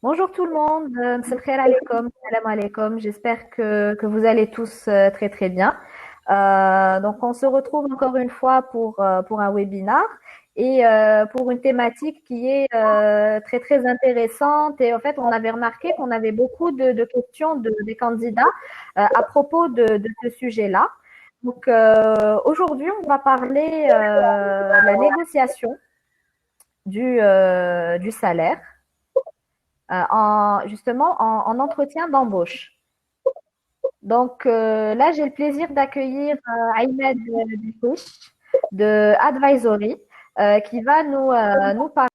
Bonjour tout le monde, M'sal khair alaikum, salam alaikum. J'espère que vous allez tous très très bien. Donc on se retrouve encore une fois pour un webinar et pour une thématique qui est très très intéressante. Et en fait, on avait remarqué qu'on avait beaucoup de questions des candidats à propos de ce sujet-là. Donc aujourd'hui, on va parler de la négociation du salaire justement en entretien d'embauche. Donc là, j'ai le plaisir d'accueillir Ahmed Dikouch de Advisory qui va nous parler.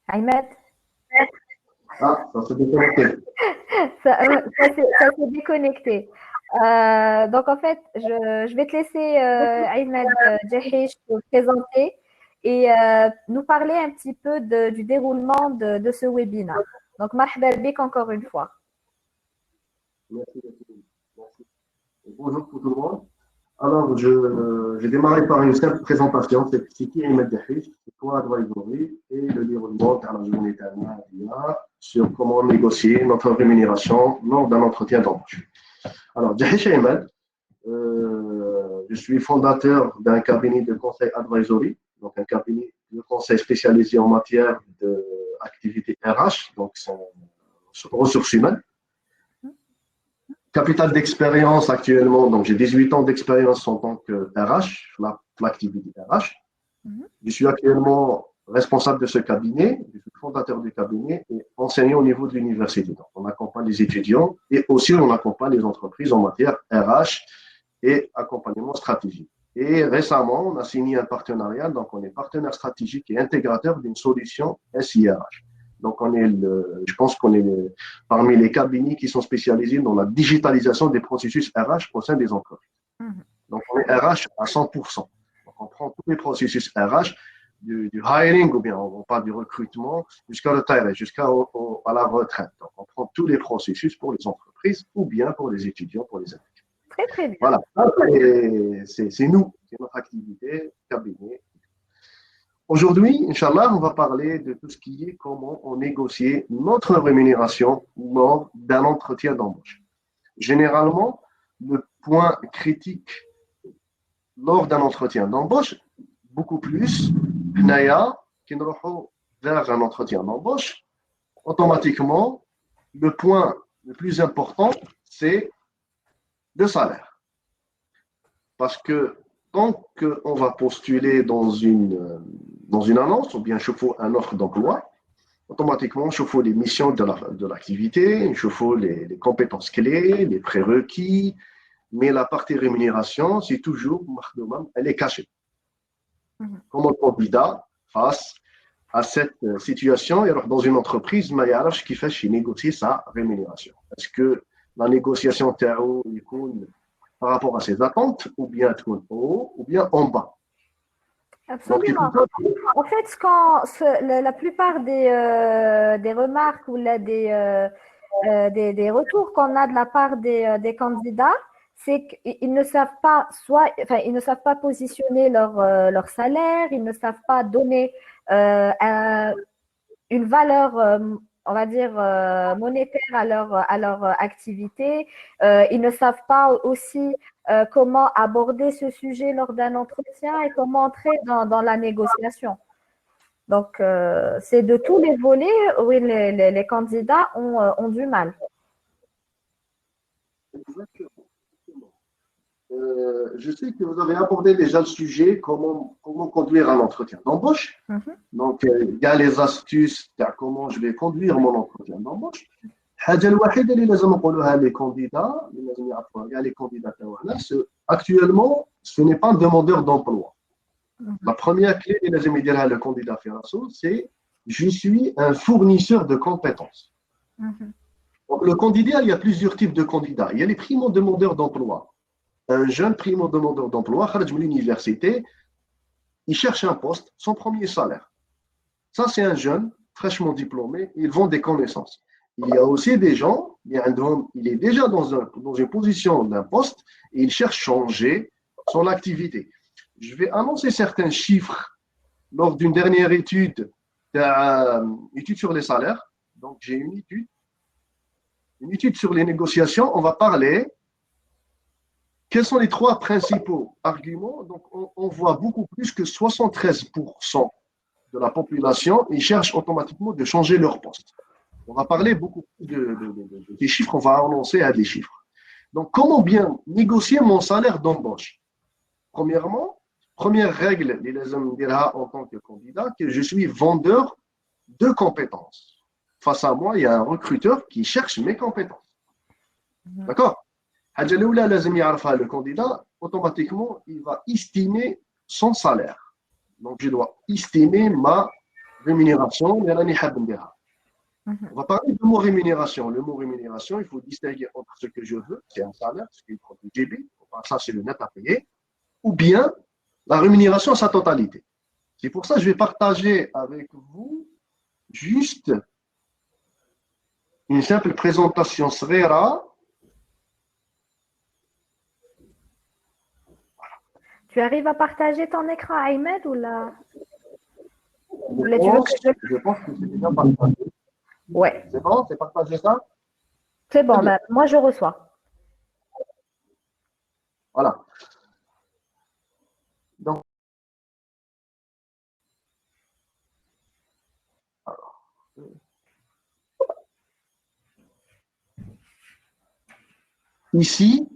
Ahmed, Ah, ça s'est déconnecté. ça s'est déconnecté. Donc en fait, je vais te laisser Ahmed Dikouch te présenter et nous parler un petit peu du déroulement de ce webinaire. Donc, marhaba bik encore une fois. Merci, merci. Bonjour pour tout le monde. Alors, j'ai démarré par une simple présentation. C'est qui Ahmed Dahish, c'est quoi Advisory et le déroulement car la journée dernière sur comment négocier notre rémunération lors d'un entretien d'embauche. Alors, Dahish Ahmed, je suis fondateur d'un cabinet de conseil Advisory, donc un cabinet de conseil spécialisé en matière d'activité RH, donc ressources humaines. Capital d'expérience actuellement, donc j'ai 18 ans d'expérience en tant que RH, l'activité RH. Je suis actuellement responsable de ce cabinet, je suis fondateur du cabinet et enseignant au niveau de l'université. Donc, on accompagne les étudiants et aussi on accompagne les entreprises en matière RH et accompagnement stratégique. Et récemment, on a signé un partenariat, donc on est partenaire stratégique et intégrateur d'une solution SIRH. Donc, je pense qu'on est parmi les cabinets qui sont spécialisés dans la digitalisation des processus RH au sein des entreprises. Donc, on est RH à 100%. Donc, on prend tous les processus RH, du hiring, ou bien on parle du recrutement, jusqu'à retraite, jusqu'à la retraite. Donc, on prend tous les processus pour les entreprises ou bien pour les étudiants, pour les étudiants. Très, très bien. Voilà, c'est nous, c'est notre activité, cabinet. Aujourd'hui, Inch'Allah, on va parler de tout ce qui est comment on négocie notre rémunération lors d'un entretien d'embauche. Généralement, le point critique lors d'un entretien d'embauche, beaucoup plus, Naya, qui nous vers un entretien d'embauche, automatiquement, le point le plus important, c'est le salaire. Parce que tant qu'on va postuler dans une annonce ou bien chauffer un offre d'emploi, automatiquement, chauffe les missions de l'activité, chauffe les compétences clés, les prérequis, mais la partie rémunération, c'est toujours, elle est cachée. Comment le candidat face à cette situation, et alors dans une entreprise, il y a ce qui fait négocier sa rémunération. Est-ce que la négociation par rapport à ses attentes, ou bien en haut, ou bien en bas. Absolument. En fait, la plupart des remarques ou des retours qu'on a de la part des candidats, c'est qu'ils ne savent pas ils ne savent pas positionner leur salaire, ils ne savent pas donner une valeur, on va dire, monétaire à leur activité. Ils ne savent pas aussi comment aborder ce sujet lors d'un entretien et comment entrer dans la négociation. Donc, c'est de tous les volets où les candidats ont du mal. Exactement. Je sais que vous avez abordé déjà le sujet, comment conduire un entretien d'embauche. Donc, il y a les astuces, il y a comment je vais conduire mon entretien d'embauche. الحاجة الوحيدة اللي لازم نقولوها les candidats, اللي لازم يعرفوها كاع les candidats تاعنا, actuellement, ce n'est pas un demandeur d'emploi. La première clé اللي لازم يديرها le candidat في راسو, c'est je suis un fournisseur de compétences. Donc, le candidat, il y a plusieurs types de candidats. Il y a les primo-demandeurs d'emploi. un jeune primo-demandeur d'emploi, خرج من l'université, il cherche un poste, son premier salaire. Ça, c'est un jeune fraîchement diplômé, ils vend des connaissances. Il y a aussi des gens, il est déjà dans une position d'un poste et il cherche à changer son activité. Je vais annoncer certains chiffres lors d'une dernière étude sur les salaires. Donc, j'ai une étude sur les négociations. On va parler. Quels sont les trois principaux arguments? Donc, on voit beaucoup plus que 73% de la population, ils cherchent automatiquement de changer leur poste. On va parler beaucoup plus des chiffres, on va annoncer à des chiffres. Donc, comment bien négocier mon salaire d'embauche? Premièrement, première règle, les hommes dira en tant que candidat, que je suis vendeur de compétences. Face à moi, il y a un recruteur qui cherche mes compétences. D'accord? Le candidat, automatiquement, il va estimer son salaire. Donc, je dois estimer ma rémunération. On va parler de mot rémunération. Le mot rémunération, il faut distinguer entre ce que je veux, c'est un salaire, ce qui est du GB, ça c'est le net à payer, ou bien la rémunération à sa totalité. C'est pour ça que je vais partager avec vous juste une simple présentation SRERA. Tu arrives à partager ton écran, Ahmed, ou là? Je pense que c'est déjà partagé. Ouais. C'est bon? C'est partagé ça? C'est bon, ben, moi je reçois. Voilà. Donc, ici,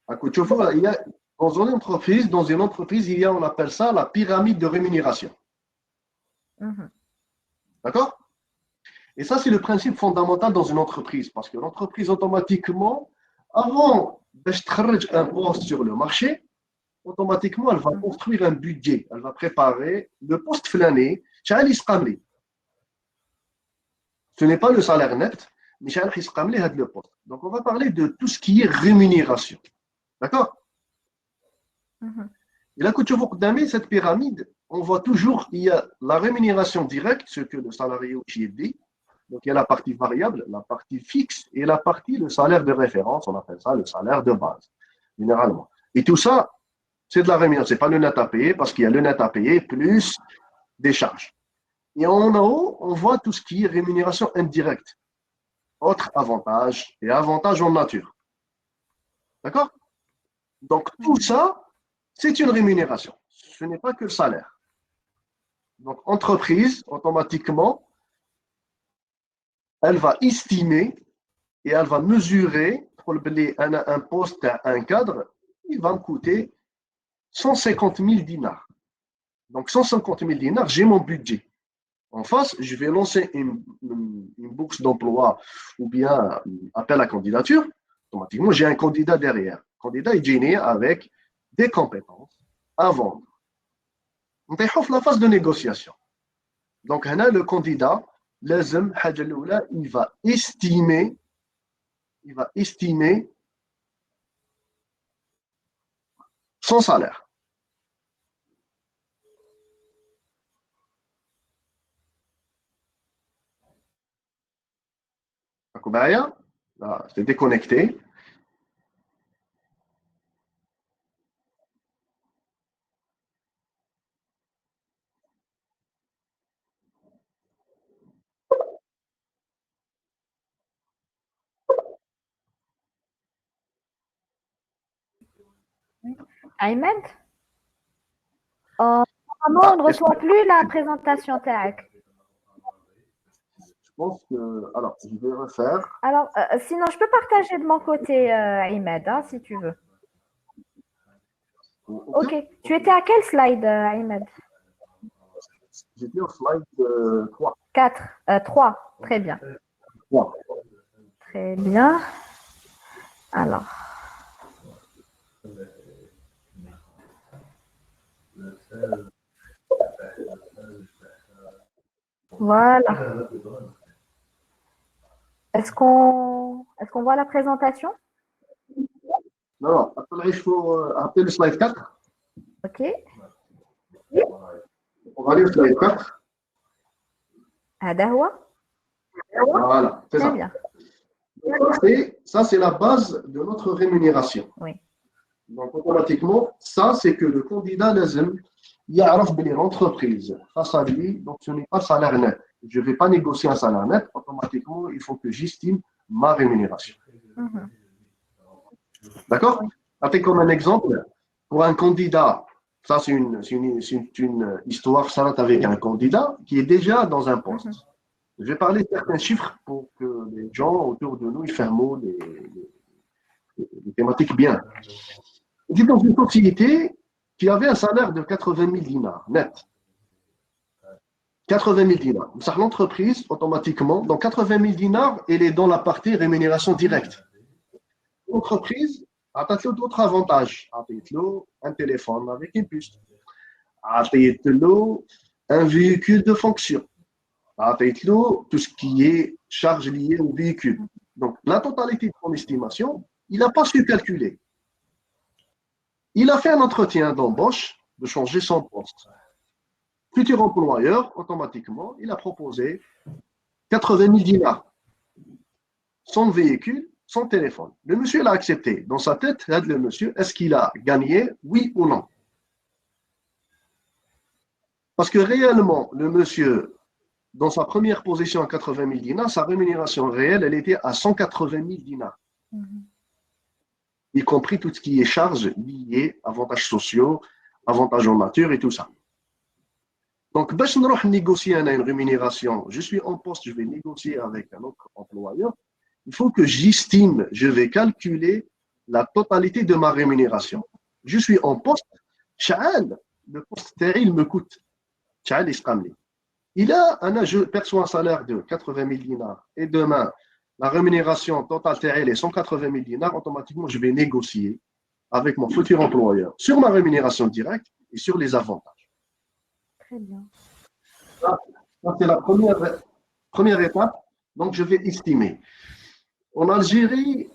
à Koutchoufou, il y a dans une entreprise, il y a, on appelle ça la pyramide de rémunération. D'accord? Et ça, c'est le principe fondamental dans une entreprise, parce que l'entreprise, automatiquement, avant de un poste sur le marché, automatiquement, elle va construire un budget. Elle va préparer le poste flâné. Ce n'est pas le salaire net, mais le poste. Donc, on va parler de tout ce qui est rémunération. D'accord? Et là, quand tu vois cette pyramide, on voit toujours il y a la rémunération directe, ce que le salarié dit. Donc, il y a la partie variable, la partie fixe et la partie, le salaire de référence, on appelle ça le salaire de base, généralement. Et tout ça, c'est de la rémunération. Ce n'est pas le net à payer parce qu'il y a le net à payer plus des charges. Et en haut, on voit tout ce qui est rémunération indirecte, autres avantages et avantages en nature. D'accord? Donc, tout ça, c'est une rémunération. Ce n'est pas que le salaire. Donc, entreprise, automatiquement, elle va estimer et elle va mesurer pour un poste, un cadre, il va me coûter 150 000 dinars. Donc, 150 000 dinars, j'ai mon budget. En face, je vais lancer une bourse d'emploi ou bien appel à candidature. Automatiquement, j'ai un candidat derrière. Le candidat est gêné avec des compétences à vendre. On est dans la phase de négociation. Donc, le candidat, il va estimer son salaire. Là, c'est déconnecté. Ahmed, normalement, on ne reçoit plus la présentation TAC. Je pense que. Alors, je vais refaire. Alors, sinon, je peux partager de mon côté, Ahmed, hein, si tu veux. Ok. Tu étais à quel slide, Ahmed? J'étais au slide 3. 4. 3. Très bien. 3. Très bien. Alors. Voilà. Est-ce qu'on voit la présentation? Non, il faut appeler le slide 4. Ok. On va aller au slide 4. هذا هو. Voilà, c'est Très ça. bien. Et ça, c'est la base de notre rémunération. Oui. Donc, automatiquement, ça, c'est que le candidat lazim يعرف بلي l'entreprise face à lui, donc ce n'est pas salaire net. Je ne vais pas négocier un salaire net. Automatiquement, il faut que j'estime ma rémunération. D'accord? Avec comme un exemple, pour un candidat, ça c'est une histoire salade avec un candidat qui est déjà dans un poste. Je vais parler de certains chiffres pour que les gens autour de nous ils ferment les thématiques bien. Il est dans une société qui avait un salaire de 80 000 dinars net. 80 000 dinars. Ça, l'entreprise, automatiquement, dans 80 000 dinars, elle est dans la partie rémunération directe. L'entreprise a d'autres avantages. A un téléphone avec une puce. A un véhicule de fonction. A tout ce qui est charge liée au véhicule. Donc, la totalité de son estimation, il n'a pas su calculer. Il a fait un entretien d'embauche de changer son poste. Futur employeur, automatiquement, il a proposé 80 000 dinars. Son véhicule, son téléphone. Le monsieur l'a accepté. Dans sa tête, le monsieur, est-ce qu'il a gagné, oui ou non? Parce que réellement, le monsieur, dans sa première position à 80 000 dinars, sa rémunération réelle, elle était à 180 000 dinars. Y compris tout ce qui est charges liées, avantages sociaux, avantages en nature et tout ça. Donc, باش نروح négocier une rémunération, je suis en poste, je vais négocier avec un autre employeur, il faut que j'estime, je vais calculer la totalité de ma rémunération. Je suis en poste, le poste il me coûte. Je perçois un salaire de 80 000 dinars et demain, la rémunération totale est 180 000 dinars, automatiquement, je vais négocier avec mon futur employeur sur ma rémunération directe et sur les avantages. Très bien. Ça, c'est la première étape. Donc, je vais estimer. En Algérie,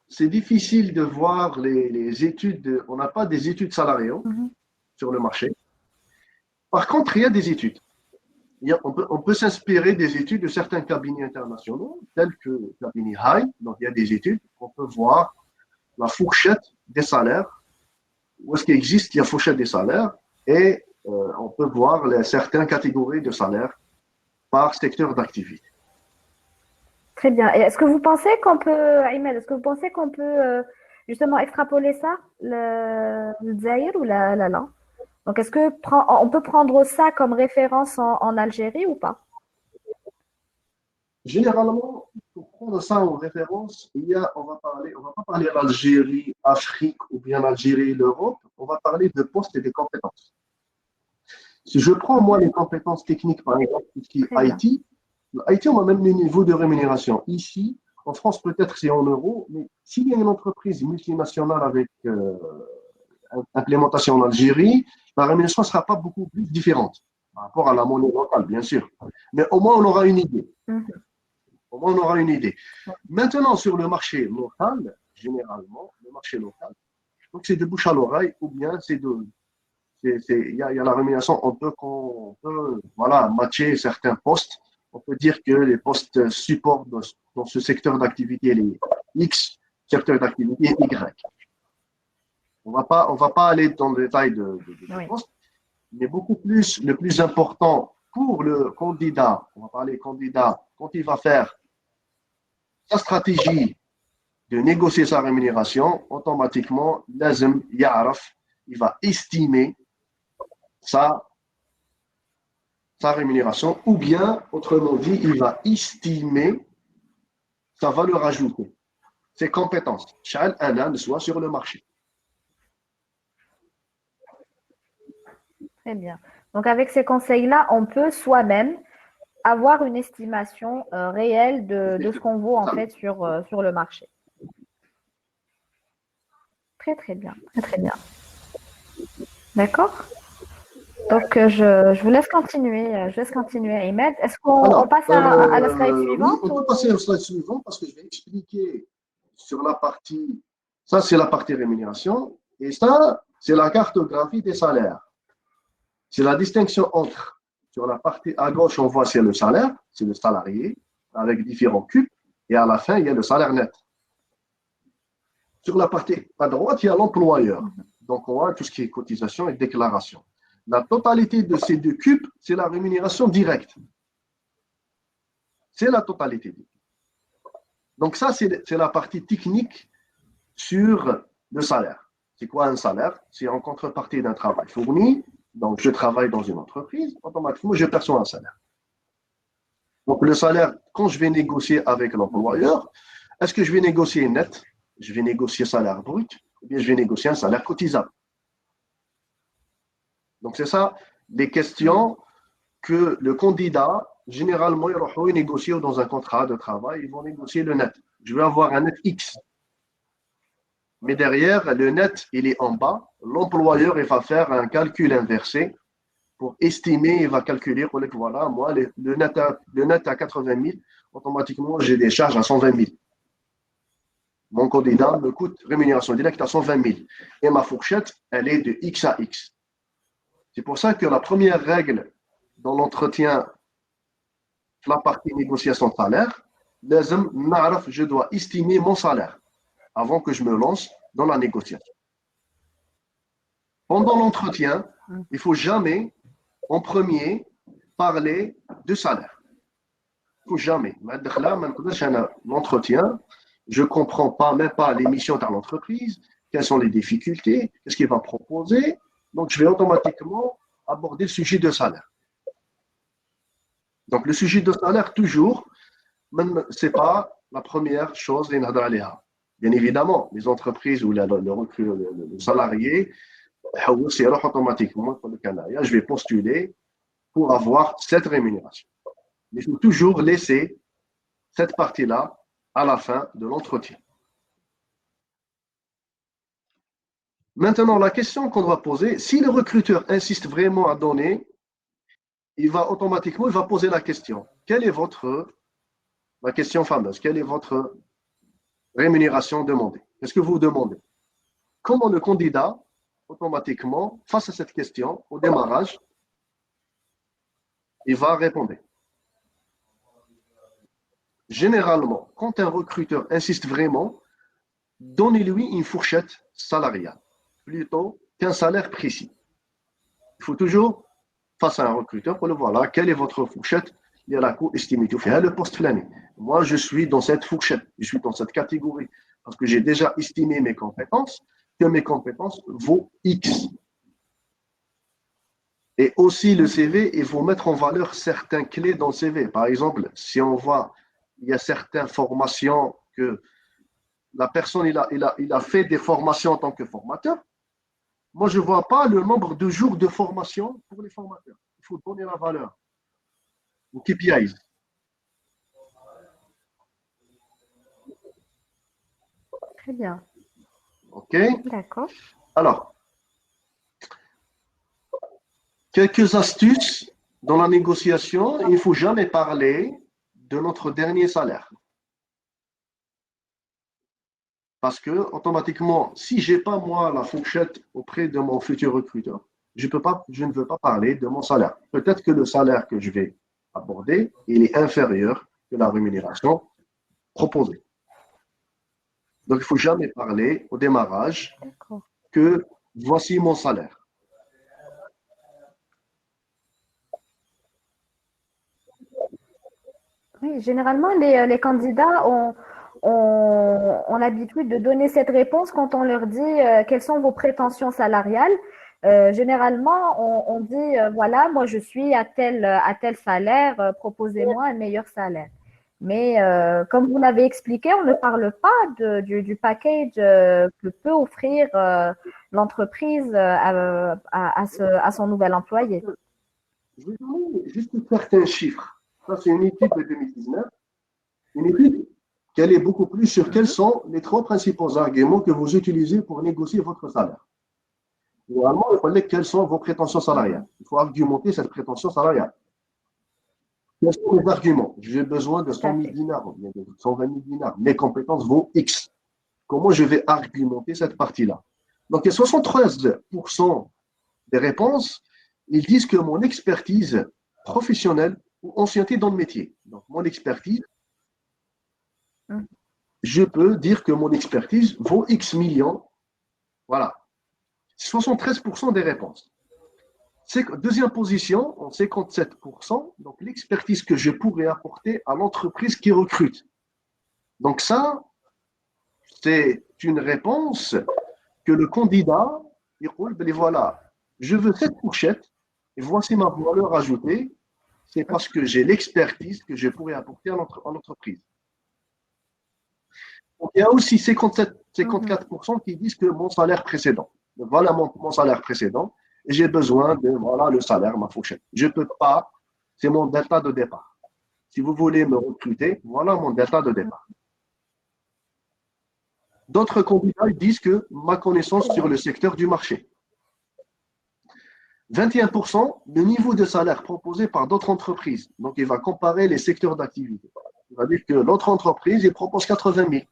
c'est difficile de voir les études. On n'a pas des études salariales sur le marché. Par contre, il y a des études. On peut s'inspirer des études de certains cabinets internationaux, tels que le cabinet High. Donc, il y a des études. On peut voir la fourchette des salaires. Où est-ce qu'il existe la fourchette des salaires et on peut voir certaines catégories de salaires par secteur d'activité. Très bien. Et est-ce que vous pensez qu'on peut, Ahmed, est-ce que vous pensez qu'on peut justement extrapoler ça, le Zaïre ou la langue? Donc, est-ce que on peut prendre ça comme référence en Algérie ou pas? Généralement, pour prendre ça en référence, on va pas parler d'Algérie, Afrique ou bien Algérie, l'Europe, on va parler de postes et des compétences. Si je prends moi les compétences techniques, par exemple, qui est IT, l'IT, on a même le niveau de rémunération. Ici, en France, peut-être c'est en euros, mais s'il y a une entreprise multinationale avec implémentation en Algérie, la rémunération ne sera pas beaucoup plus différente par rapport à la monnaie locale, bien sûr. Mais au moins, on aura une idée. Au moins, on aura une idée. Maintenant, sur le marché local, généralement, le marché local, donc c'est de bouche à l'oreille ou bien c'est de. Il y a la rémunération, on peut voilà, matcher certains postes. On peut dire que les postes support dans ce secteur d'activité, les X, secteur d'activité Y. On va pas aller dans le détail de postes, mais beaucoup plus, le plus important pour le candidat, on va parler candidat, quand il va faire sa stratégie de négocier sa rémunération, automatiquement, lazim ya'raf, il va estimer sa rémunération, ou bien, autrement dit, il va estimer sa valeur ajoutée, ses compétences. Chacun un soit sur le marché. Très bien. Donc, avec ces conseils-là, on peut soi-même avoir une estimation réelle de ce qu'on vaut en fait sur le marché. Très, très bien. Très, très bien. D'accord? Donc, je vous laisse continuer. Je laisse continuer, Ahmed. Est-ce qu'on passe à la slide suivante? Oui, on peut passer au slide suivant parce que je vais expliquer sur la partie Ça, c'est la partie rémunération. Et ça, c'est la cartographie des salaires. C'est la distinction entre, sur la partie à gauche, on voit c'est le salaire, c'est le salarié, avec différents cubes, et à la fin, il y a le salaire net. Sur la partie à droite, il y a l'employeur. Donc, on voit tout ce qui est cotisation et déclaration. La totalité de ces deux cubes, c'est la rémunération directe. C'est la totalité. Donc, ça, c'est la partie technique sur le salaire. C'est quoi un salaire? C'est en contrepartie d'un travail fourni. Donc, je travaille dans une entreprise, automatiquement, je perçois un salaire. Donc, le salaire, quand je vais négocier avec l'employeur, est-ce que je vais négocier net? Je vais négocier salaire brut, ou bien je vais négocier un salaire cotisable. Donc, c'est ça les questions que le candidat, généralement, il va négocier dans un contrat de travail, ils vont négocier le net. Je vais avoir un net X. Mais derrière, le net, il est en bas. L'employeur, il va faire un calcul inversé pour estimer, il va calculer, voilà, moi, le net à 80 000, automatiquement, j'ai des charges à 120 000. Mon candidat me coûte rémunération directe à 120 000. Et ma fourchette, elle est de X à X. C'est pour ça que la première règle dans l'entretien, la partie négociation de salaire, je dois estimer mon salaire avant que je me lance dans la négociation. Pendant l'entretien, il ne faut jamais, en premier, parler de salaire. Il ne faut jamais. L'entretien, je ne comprends pas, même pas les missions dans l'entreprise, quelles sont les difficultés, qu'est-ce qu'il va proposer. Donc, je vais automatiquement aborder le sujet de salaire. Donc, le sujet de salaire, toujours, ce n'est pas la première chose à parler. Bien évidemment, les entreprises où le salarié, c'est automatiquement, je vais postuler pour avoir cette rémunération. Mais il faut toujours laisser cette partie-là à la fin de l'entretien. Maintenant, la question qu'on doit poser, si le recruteur insiste vraiment à donner, il va poser la question. Quelle est la question fameuse, quelle est votre rémunération demandée? Qu'est-ce que vous demandez? Comment le candidat, automatiquement, face à cette question, au démarrage, il va répondre. Généralement, quand un recruteur insiste vraiment, donnez-lui une fourchette salariale, plutôt qu'un salaire précis. Il faut toujours, face à un recruteur, pour le voilà, quelle est votre fourchette? Il y a la cour estimée, tu fais le poste flâné. Moi, je suis dans cette fourchette, je suis dans cette catégorie, parce que j'ai déjà estimé mes compétences, que mes compétences vaut X. Et aussi, le CV, il faut mettre en valeur certaines clés dans le CV. Par exemple, si on voit, il y a certaines formations que la personne, il a fait des formations en tant que formateur. Moi, je ne vois pas le nombre de jours de formation pour les formateurs. Il faut donner la valeur. Ou KPIs. Très bien. OK? D'accord. Alors, quelques astuces dans la négociation. Il ne faut jamais parler de notre dernier salaire. Parce que, automatiquement, si je n'ai pas, moi, la fourchette auprès de mon futur recruteur, je ne veux pas parler de mon salaire. Peut-être que le salaire que je vais aborder, il est inférieur que la rémunération proposée. Donc, il ne faut jamais parler au démarrage que voici mon salaire. Oui, généralement, les candidats ont l'habitude de donner cette réponse quand on leur dit quelles sont vos prétentions salariales. Généralement, on dit voilà, moi je suis à tel salaire, proposez-moi un meilleur salaire. Mais comme vous l'avez expliqué, on ne parle pas du package que peut offrir l'entreprise à son nouvel employé. Je vais donner juste certains chiffres. Ça, c'est une étude de 2019. Une étude qui allait beaucoup plus sur quels sont les trois principaux arguments que vous utilisez pour négocier votre salaire. Généralement, il faut quelles sont vos prétentions salariales. Il faut argumenter cette prétention salariale. Quels sont les arguments? J'ai besoin de 100 000 dinars, de 120 000 dinars. Mes compétences vaut X. comment je vais argumenter cette partie-là. Donc, il y a 73% des réponses, ils disent que mon expertise professionnelle ou ancienneté dans le métier. Donc, mon expertise, je peux dire que mon expertise vaut X millions. Voilà. 73% des réponses. Deuxième position, en 57%, donc l'expertise que je pourrais apporter à l'entreprise qui recrute. Donc ça, c'est une réponse que le candidat, il dit, ben voilà, je veux cette fourchette et voici ma valeur ajoutée, c'est parce que j'ai l'expertise que je pourrais apporter à l'entreprise. Donc, il y a aussi 54% qui disent que mon salaire précédent, voilà mon salaire précédent, et j'ai besoin de, voilà le salaire, ma fourchette. Je ne peux pas, c'est mon delta de départ. Si vous voulez me recruter, voilà mon delta de départ. D'autres candidats disent que ma connaissance sur le secteur du marché. 21%, le niveau de salaire proposé par d'autres entreprises. Donc, il va comparer les secteurs d'activité. Il va dire que l'autre entreprise, il propose 80 000.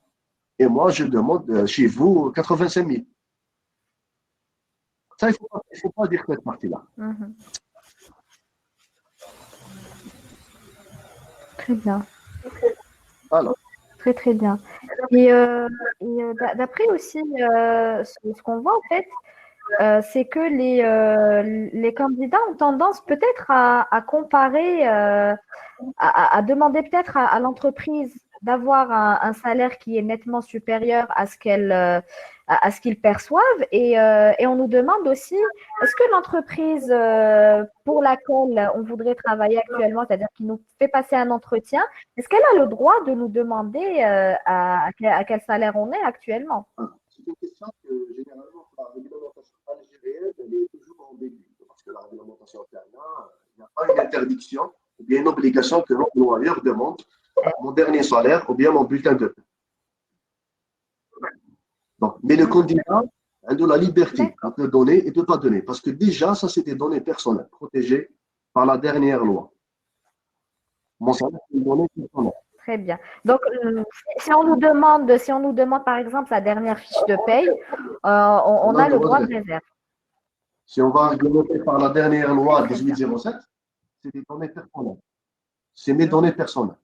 Et moi, je demande chez vous 85 000. Ça, il ne faut pas dire cette partie-là. Très bien. Alors. Très, très bien. Et d'après aussi, ce qu'on voit, en fait, c'est que les candidats ont tendance peut-être à comparer, à demander peut-être à l'entreprise d'avoir un salaire qui est nettement supérieur à ce à ce qu'ils perçoivent. Et on nous demande aussi, est-ce que l'entreprise pour laquelle on voudrait travailler actuellement, c'est-à-dire qui nous fait passer un entretien, est-ce qu'elle a le droit de nous demander à quel salaire on est actuellement? C'est une question que généralement la réglementation algérienne elle est toujours ambiguë. Parce que la réglementation algérienne, il n'y a pas une interdiction ou bien une obligation que l'employeur demande mon dernier salaire ou bien mon bulletin de paie. Donc, mais le candidat a de la liberté de donner et de ne pas donner. Parce que déjà, ça, c'est des données personnelles protégées par la dernière loi. Mon salaire, c'est une donnée personnelle. Très bien. Donc, si on nous demande par exemple sa dernière fiche de paye, on a le droit de réserve. Si on va réglementer par la dernière loi 1807, c'est des données personnelles. C'est mes données personnelles.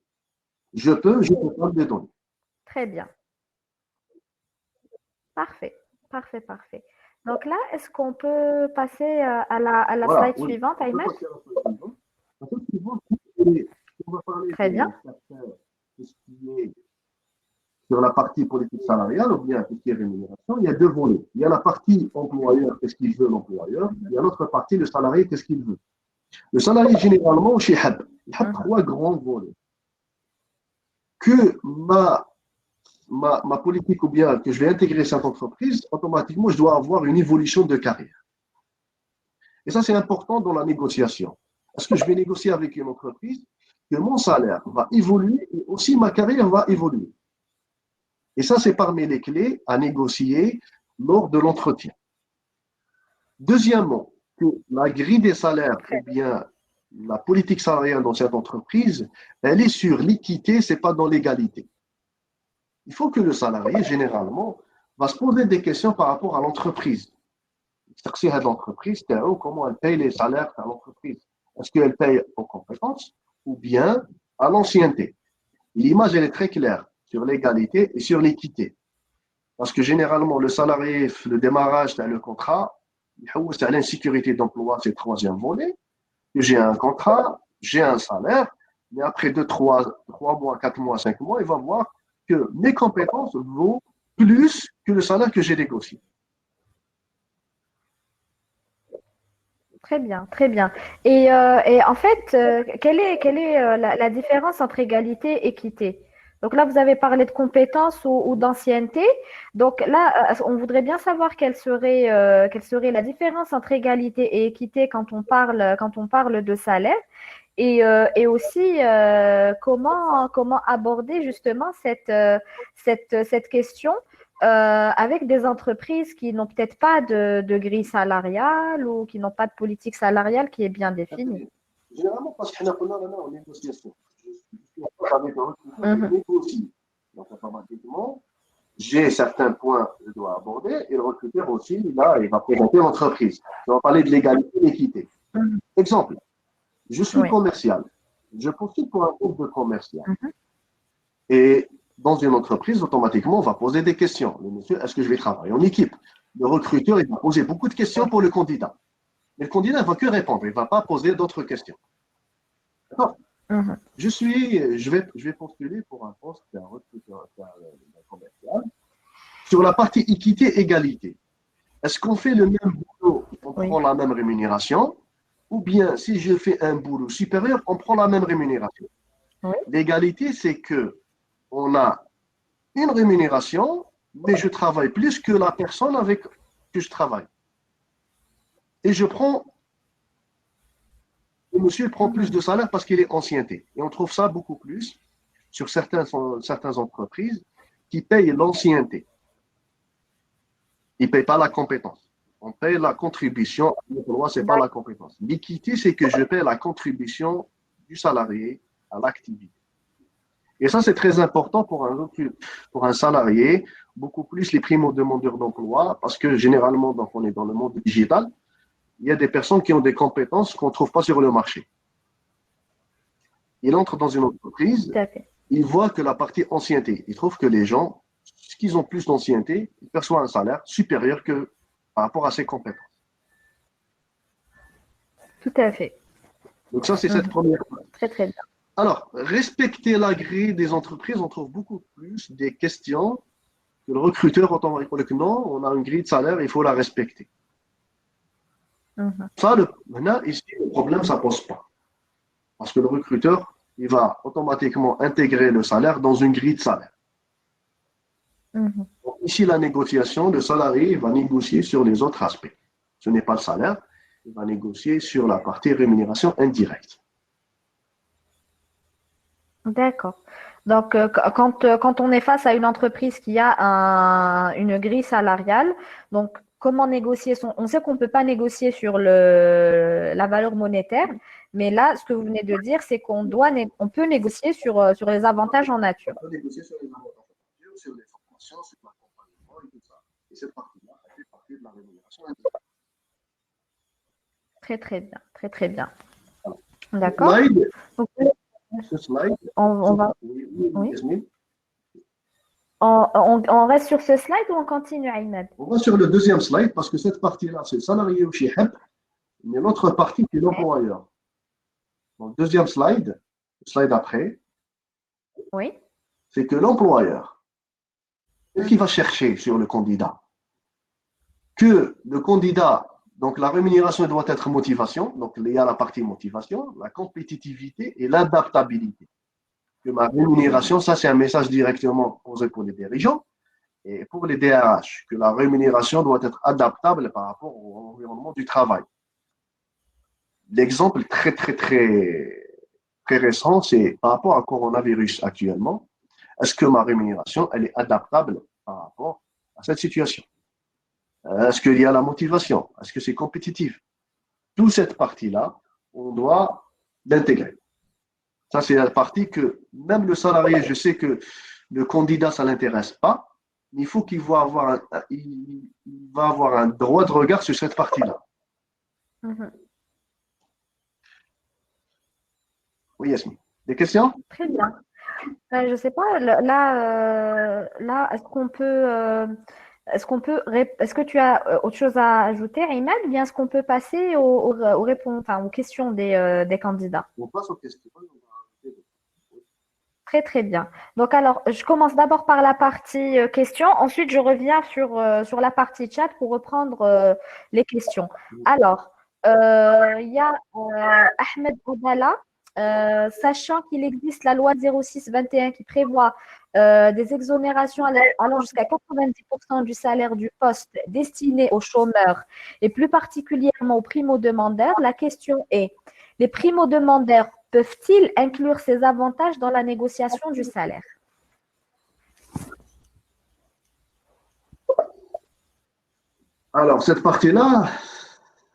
Je peux pas les donner. Très bien. Parfait. Donc là, est-ce qu'on peut passer à la slide suivante, Ayman? On va parler Très bien. de ce qui est sur la partie politique salariale ou bien tout ce qui est rémunération. Il y a deux volets. Il y a la partie employeur, qu'est-ce qu'il veut l'employeur. Il y a l'autre partie, le salarié, qu'est-ce qu'il veut. Le salarié, généralement, chez HAB, il y a trois grands volets. Que ma politique ou bien que je vais intégrer cette entreprise, automatiquement, je dois avoir une évolution de carrière. Et ça, c'est important dans la négociation. Parce que je vais négocier avec une entreprise que mon salaire va évoluer et aussi ma carrière va évoluer. Et ça, c'est parmi les clés à négocier lors de l'entretien. Deuxièmement, que la grille des salaires, ou bien la politique salariale dans cette entreprise, elle est sur l'équité, ce n'est pas dans l'égalité. Il faut que le salarié, généralement, va se poser des questions par rapport à l'entreprise. C'est-à-dire l'entreprise, comment elle paye les salaires à l'entreprise. Est-ce qu'elle paye aux compétences ou bien à l'ancienneté? L'image, elle est très claire sur l'égalité et sur l'équité. Parce que généralement, le salarié, le démarrage, le contrat, c'est l'insécurité d'emploi, c'est le troisième volet. J'ai un contrat, j'ai un salaire, mais après 3 mois, 4 mois, 5 mois, il va voir que mes compétences vaut plus que le salaire que j'ai négocié. Très bien, très bien. Et en fait, quelle est la différence entre égalité et équité? Donc là, vous avez parlé de compétences ou d'ancienneté. Donc là, on voudrait bien savoir quelle serait la différence entre égalité et équité quand on parle de salaire. Et aussi, comment aborder justement cette question avec des entreprises qui n'ont peut-être pas de grille salariale ou qui n'ont pas de politique salariale qui est bien définie. Généralement, parce qu'on a en négociation. Je suis avec un négocie. Donc, automatiquement, j'ai certains points que je dois aborder et le recruteur aussi, là, il va présenter l'entreprise. On va parler de l'égalité et l'équité. Mhm. Exemple, je suis Oui. commercial. Je postule pour un groupe de commercial. Mhm. Et dans une entreprise, automatiquement, on va poser des questions. Le monsieur, est-ce que je vais travailler en équipe? Le recruteur, il va poser beaucoup de questions Oui. pour le candidat. Mais le candidat ne va que répondre, il ne va pas poser d'autres questions. D'accord. Mhm. Je vais postuler pour un poste d'un recruteur d'un commercial. Sur la partie équité-égalité, est-ce qu'on fait le même boulot, on Oui. prend la même rémunération? Ou bien, si je fais un boulot supérieur, on prend la même rémunération? Oui. L'égalité, c'est que on a une rémunération, mais je travaille plus que la personne avec que je travaille. Et le monsieur prend plus Mhm. de salaire parce qu'il est ancienneté. Et on trouve ça beaucoup plus sur certaines entreprises qui payent l'ancienneté. Ils ne payent pas la compétence. On paye la contribution. Notre loi, ce n'est pas la D'accord. compétence. L'équité, c'est que je paye la contribution du salarié à l'activité. Et ça, c'est très important pour un salarié, beaucoup plus les primo-demandeurs d'emploi, parce que généralement, donc, on est dans le monde digital, il y a des personnes qui ont des compétences qu'on ne trouve pas sur le marché. Il entre dans une entreprise, Tout à fait. il voit que la partie ancienneté, il trouve que les gens, qui ont plus d'ancienneté, ils perçoivent un salaire supérieur que par rapport à ses compétences. Tout à fait. Donc ça, c'est cette Mhm. première chose. Très, très bien. Alors, respecter la grille des entreprises, on trouve beaucoup plus des questions que le recruteur entend répondre que non, on a une grille de salaire, il faut la respecter. Mhm. Ça, maintenant, ici, le problème, ça ne pose pas. Parce que le recruteur, il va automatiquement intégrer le salaire dans une grille de salaire. Mhm. Donc, ici, la négociation, le salarié va négocier sur les autres aspects. Ce n'est pas le salaire, il va négocier sur la partie rémunération indirecte. D'accord. Donc, quand on est face à une entreprise qui a une grille salariale, donc comment négocier on sait qu'on ne peut pas négocier sur la valeur monétaire, mais là, ce que vous venez de dire, c'est on peut négocier sur les avantages en On nature. peut négocier sur les avantages, sur les formations, sur l'accompagnement et tout ça. Et cette partie-là, elle fait partie de la rémunération indirecte. Très, très bien. Très, très bien. Alors, D'accord. slide, Donc, ce slide, on va, oui, oui, oui. Yasmine. On reste sur ce slide ou on continue, Ahmed? On va sur le deuxième slide parce que cette partie-là, c'est le salarié au Chihab, mais l'autre partie, c'est l'employeur. Donc, deuxième slide, le slide après, Oui. c'est que l'employeur, qu'est-ce qu'il va Mhm. chercher sur le candidat? Que le candidat, donc la rémunération doit être motivation, donc il y a la partie motivation, la compétitivité et l'adaptabilité. Que ma rémunération, ça c'est un message directement posé pour les dirigeants et pour les DRH, que la rémunération doit être adaptable par rapport au environnement du travail. L'exemple très récent, c'est par rapport à coronavirus actuellement. Est-ce que ma rémunération, elle est adaptable par rapport à cette situation? Est-ce qu'il y a la motivation? Est-ce que c'est compétitif? Toute cette partie-là, on doit l'intégrer. Ça, c'est la partie que même le salarié, je sais que le candidat, ça ne l'intéresse pas, mais il faut qu'il va avoir un droit de regard sur cette partie-là. Mhm. Oui, Yasmine. Des questions? Très bien. Je ne sais pas, là, est-ce que tu as autre chose à ajouter, Imad, ou bien est-ce qu'on peut passer aux questions des candidats? On passe aux questions. Très, très bien. Donc, alors, je commence d'abord par la partie questions, ensuite je reviens sur la partie chat pour reprendre les questions. Alors, il y a Ahmed Boudala, sachant qu'il existe la loi 06-21 qui prévoit des exonérations allant jusqu'à 90% du salaire du poste destiné aux chômeurs et plus particulièrement aux primo-demandeurs, la question est, les primo-demandeurs peuvent-ils inclure ces avantages dans la négociation du salaire? Alors, cette partie-là,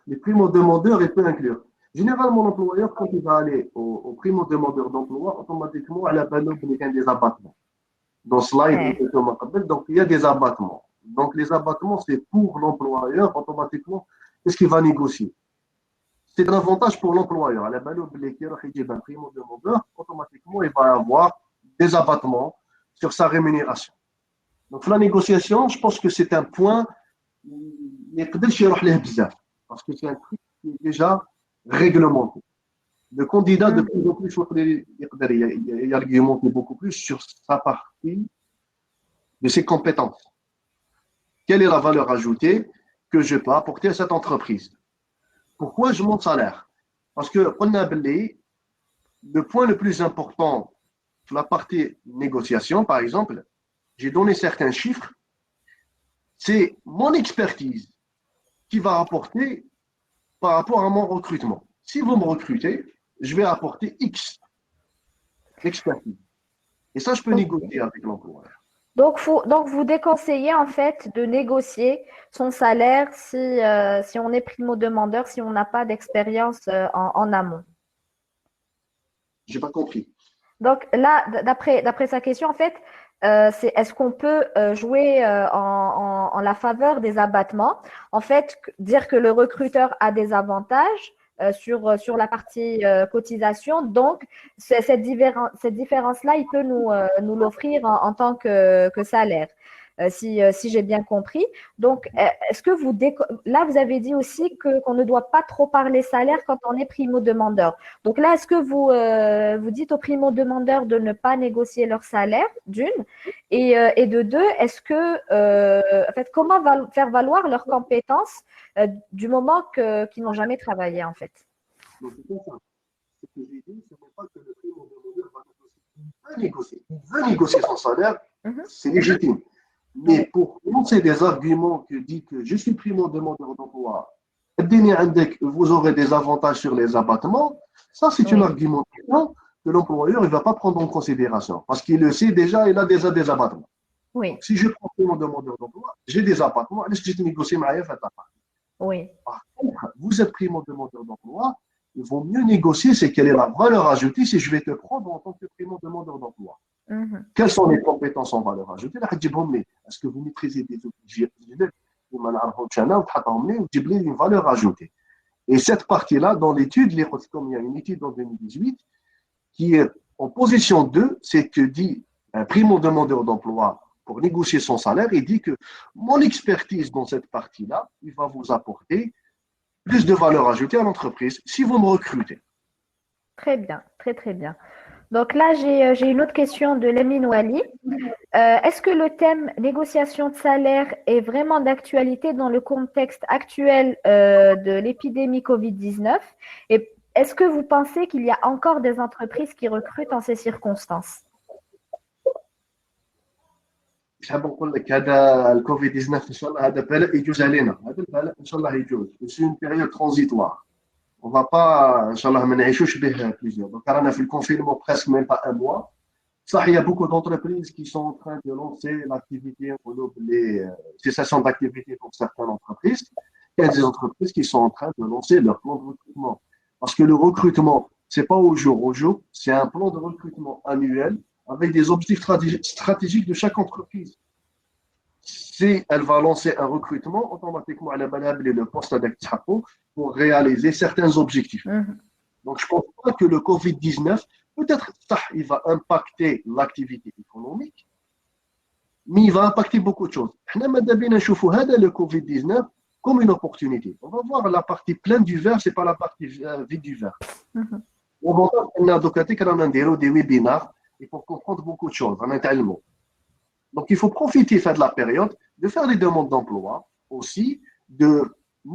les primo-demandeurs, il peut inclure. Généralement, l'employeur, quand il va aller au primo-demandeur d'emploi, automatiquement, elle a des abattements. dans slide, Ouais. donc il y a des abattements. Donc les abattements, c'est pour l'employeur, automatiquement, qu'est-ce qu'il va négocier? C'est un avantage pour l'employeur. À la balle, un primo demandeur, automatiquement, il va avoir des abattements sur sa rémunération. Donc la négociation, je pense que c'est un point parce que c'est un truc qui est déjà réglementé. Le candidat, de Mhm. plus en plus, il argumente beaucoup plus sur sa partie de ses compétences. Quelle est la valeur ajoutée que je peux apporter à cette entreprise? Pourquoi je monte salaire? Parce que le point le plus important sur la partie négociation, par exemple, j'ai donné certains chiffres, c'est mon expertise qui va apporter par rapport à mon recrutement. Si vous me recrutez, je vais apporter X d'expertise. Et ça, je peux Donc, négocier avec l'employeur. donc, vous déconseillez en fait de négocier son salaire si on est primo-demandeur, si on n'a pas d'expérience en amont. Je n'ai pas compris. Donc là, d'après sa question, en fait, c'est est-ce qu'on peut jouer en la faveur des abattements? En fait, dire que le recruteur a des avantages sur la partie cotisation. Donc, cette différence-là, il peut nous l'offrir en tant que salaire, si j'ai bien compris. Donc, est-ce que là, vous avez dit aussi qu'on ne doit pas trop parler salaire quand on est primo-demandeur. Donc là, est-ce que vous dites aux primo-demandeurs de ne pas négocier leur salaire, d'une, et de deux, est-ce que, en fait, comment faire valoir leurs compétences du moment qu'ils n'ont jamais travaillé, en fait? Donc, c'est ça. Ce que j'ai dit, ce n'est pas que le primo demandeur va négocier. Il veut négocier. Il veut négocier son salaire, Mhm. c'est légitime. Mais Oui, pour lancer des arguments qui disent que je suis primo demandeur d'emploi, vous aurez des avantages sur les abattements, ça c'est une oui, argumentation que l'employeur ne va pas prendre en considération. Parce qu'il le sait déjà, il a déjà des abattements. oui, Donc si je prends primo demandeur d'emploi, j'ai des abattements, est-ce que je négocie ma F? oui. Par contre, vous êtes primo demandeur d'emploi, il vaut mieux négocier, c'est quelle est la valeur ajoutée si je vais te prendre en tant que primo demandeur d'emploi. Mhm. Quelles sont les compétences en valeur ajoutée? Est-ce que vous maîtrisez des outils? Une valeur ajoutée. Et cette partie-là, dans l'étude, comme il y a une étude en 2018, qui est en position 2, c'est que dit un primo demandeur d'emploi pour négocier son salaire, il dit que mon expertise dans cette partie-là, il va vous apporter plus de valeur ajoutée à l'entreprise si vous me recrutez. Très bien, très, très bien. Donc là, j'ai une autre question de Lamine Wali. Est-ce que le thème négociation de salaire est vraiment d'actualité dans le contexte actuel de l'épidémie Covid-19? Et est-ce que vous pensez qu'il y a encore des entreprises qui recrutent en ces circonstances? مش حاب نقول لك هذا الكوفيد 19 ان شاء الله هذا بلاء يجوز علينا هذا البلاء ان شاء الله يجوز سي اون بيريود ترانزيتوار on va pas ان شاء الله ما نعيشوش به بليزيور دونك رانا في الكونفينمون presque même pas un mois صح il y a beaucoup d'entreprises qui sont en train de lancer l'activité les cessations d'activité pour certaines entreprises il y a des entreprises qui sont en train de lancer leur plan de recrutement parce que le recrutement c'est pas au jour c'est un plan de recrutement annuel avec des objectifs stratégiques de chaque entreprise. Si elle va lancer un recrutement, automatiquement, elle va appeler le poste d'administration pour réaliser certains objectifs. Mhm. Donc, je ne pense pas que le Covid-19, peut-être, ça, il va impacter l'activité économique, mais il va impacter beaucoup de choses. Le Covid-19 comme une opportunité. On va voir la partie pleine du verre, ce n'est pas la partie vide du verre. Mhm. On va voir des webinaires et pour comprendre beaucoup de choses en interne. Donc, il faut profiter de la période, de faire des demandes d'emploi aussi, de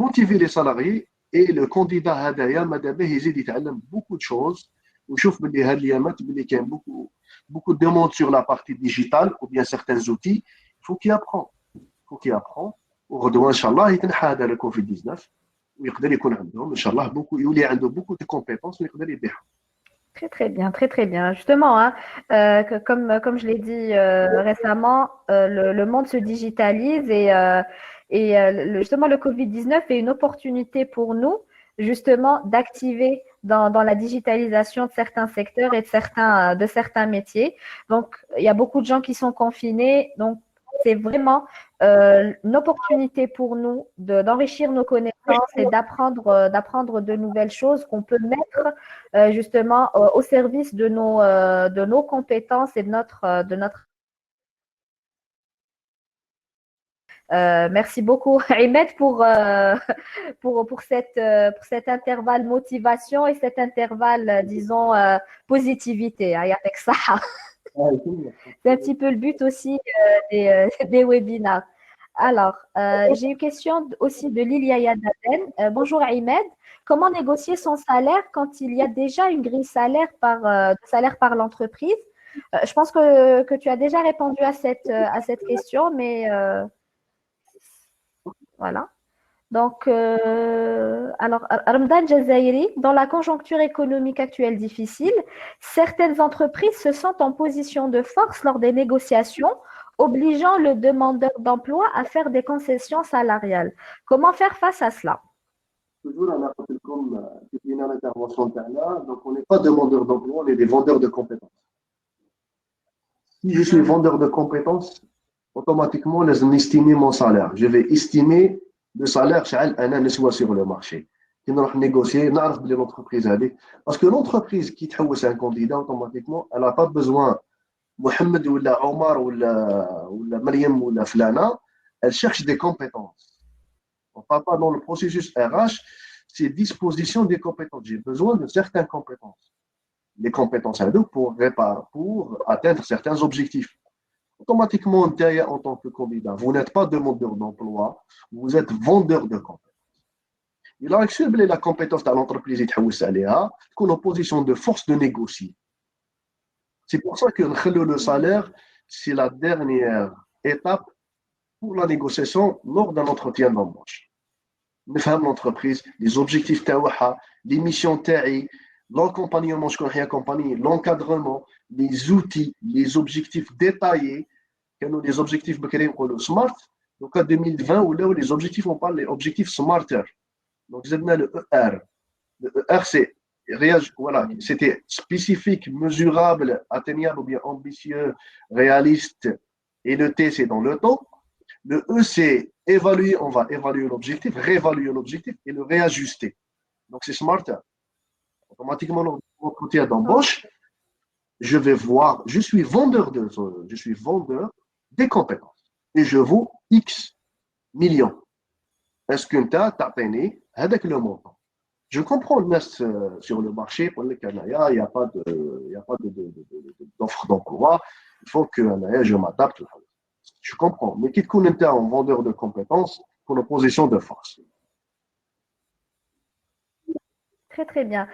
motiver les salariés et le candidat Hadaya, Madame Hizid, il a beaucoup de choses. Il y a beaucoup de demandes sur la partie digitale ou bien certains outils. Il faut qu'il apprenne. Il faut qu'il apprenne. وغدوة إن شاء الله يتنحى هذا le Covid-19 ويقدر يكون عندهم إن شاء الله يولي عنده beaucoup de compétences ويقدر يبيعهم. Très, très bien, très, très bien. Justement, hein, comme je l'ai dit récemment, le monde se digitalise et justement, le Covid-19 est une opportunité pour nous, justement, d'activer dans la digitalisation de certains secteurs et de certains métiers. Donc, il y a beaucoup de gens qui sont confinés. Donc, c'est vraiment une opportunité pour nous d'enrichir nos connaissances et d'apprendre de nouvelles choses qu'on peut mettre justement au service de nos compétences et de notre. Merci beaucoup, Ahmed, pour cet intervalle motivation et cet intervalle, disons, positivité. Ayatek Saha. C'est un petit peu le but aussi des webinaires. Alors, j'ai une question aussi de Lilia Yadaden. Bonjour Ahmed. Comment négocier son salaire quand il y a déjà une grille salaire par l'entreprise? Je pense que tu as déjà répondu à cette question, mais voilà. Donc, alors, Ramadan Jazairi, dans la conjoncture économique actuelle difficile, certaines entreprises se sentent en position de force lors des négociations, obligeant le demandeur d'emploi à faire des concessions salariales. Comment faire face à cela? Toujours un appel comme une intervention de terrain, donc on n'est pas demandeur d'emploi, on est des vendeurs de compétences. Si je suis vendeur de compétences, automatiquement, je vais estimer mon salaire. Je vais estimer le salaire un soit sur le marché. Qui nous négocier, nous l'entreprise. Parce que l'entreprise qui trouve un candidat, automatiquement, elle n'a pas besoin Mohamed ou Omar ou Mariam ou Flana, elle cherche des compétences. On ne parle pas dans le processus RH, c'est disposition des compétences. J'ai besoin de certaines compétences. Les compétences pour atteindre certains objectifs. Automatiquement, en tant que candidat, vous n'êtes pas demandeur d'emploi, vous êtes vendeur de compétences. Il a accepté la compétence de l'entreprise et qu'on est en position de force de négocier. C'est pour ça que le salaire, c'est la dernière étape pour la négociation lors d'un entretien d'embauche. Nous faisons l'entreprise, les objectifs tawaha, les missions ta'i, l'accompagnement, l'encadrement, les outils, les objectifs détaillés, les objectifs smart. Donc en 2020, où les objectifs, on parle des objectifs smarter. Donc vous avez le ER. Le ER, c'est voilà, c'était spécifique, mesurable, atteignable ou bien ambitieux, réaliste. Et le T, c'est dans le temps. Le E, c'est évaluer, on va évaluer l'objectif, réévaluer l'objectif et le réajuster. Donc c'est smarter. Automatiquement, dans l'entretien d'embauche, je vais voir, je suis vendeur des compétences et je vaux X millions. Est-ce que tu as atteint avec le montant? Je comprends le mess sur le marché pour le Canada, il n'y a pas d'offre d'emploi. Il faut que je m'adapte. Je comprends. Mais quitte qu'on était en vendeur de compétences pour la position de force. Très, très bien.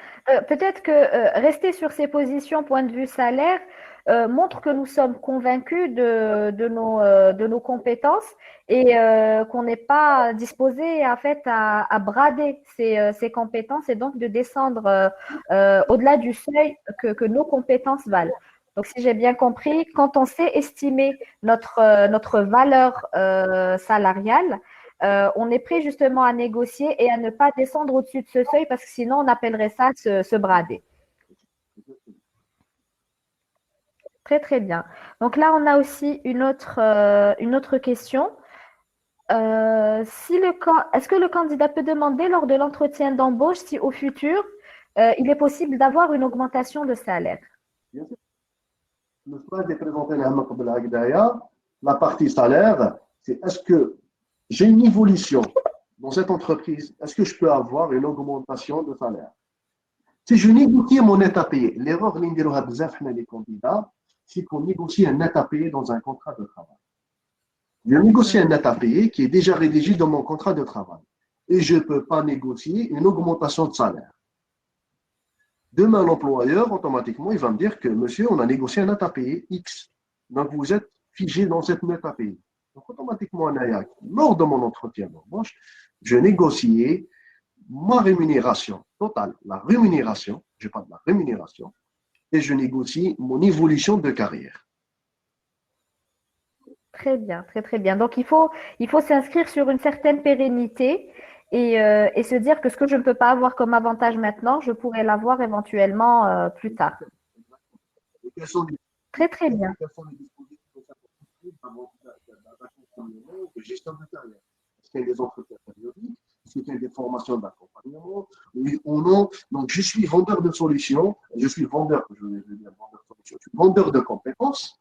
Peut-être que rester sur ces positions, point de vue salaire, montre que nous sommes convaincus de nos compétences et qu'on n'est pas disposé en fait, à brader ces compétences et donc de descendre au-delà du seuil que nos compétences valent. Donc, si j'ai bien compris, quand on sait estimer notre valeur salariale, on est prêt justement à négocier et à ne pas descendre au-dessus de ce seuil parce que sinon on appellerait ça se brader. Très, très bien. Donc là, on a aussi une autre question. Est-ce que le candidat peut demander lors de l'entretien d'embauche si au futur, il est possible d'avoir une augmentation de salaire? Bien sûr. Le slide est présenté la partie salaire, c'est est-ce que j'ai une évolution dans cette entreprise? Est-ce que je peux avoir une augmentation de salaire? Si je négocie mon net à payer, l'erreur les candidats, c'est qu'on négocie un net à payer dans un contrat de travail. Je négocie un net à payer qui est déjà rédigé dans mon contrat de travail. Et je ne peux pas négocier une augmentation de salaire. Demain, l'employeur, automatiquement, il va me dire que, monsieur, on a négocié un net à payer X. Donc, vous êtes figé dans cette net à payer. Donc, automatiquement, lors de mon entretien d'embauche, je négociais ma rémunération totale, la rémunération, je parle de la rémunération, et je négocie mon évolution de carrière. Très bien, très très bien. Donc il faut s'inscrire sur une certaine pérennité et se dire que ce que je ne peux pas avoir comme avantage maintenant, je pourrais l'avoir éventuellement plus tard. Et quels sont Très, très bien. quels sont les dispositifs d'accompagnement, de gestion de carrière? Est-ce qu'il y a des entretiens périodiques? Est-ce qu'il y a des formations d'accompagnement? Oui ou non? Donc, je suis vendeur de solutions. Je suis vendeur, je vais dire vendeur de solutions. Je suis vendeur de compétences.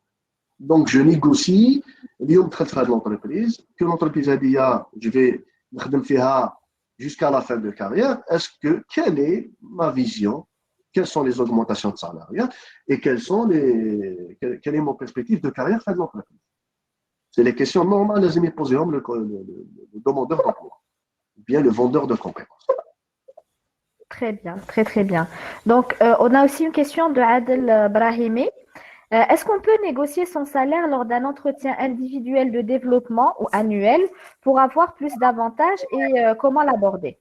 Donc, je négocie. اليوم دخلت في هذه l'entreprise. Que l'entreprise a dit, je vais نخدم فيها jusqu'à la fin de carrière. Quelle est ma vision? Quelles sont les augmentations de salariat et quelle est mon perspective de carrière fin de l'entreprise? C'est les questions normales à poser le demandeur d'emploi, ou bien le vendeur de compétences. Très bien, très, très bien. Donc, on a aussi une question de Adel Brahimi. Est-ce qu'on peut négocier son salaire lors d'un entretien individuel de développement ou annuel pour avoir plus d'avantages et comment l'aborder?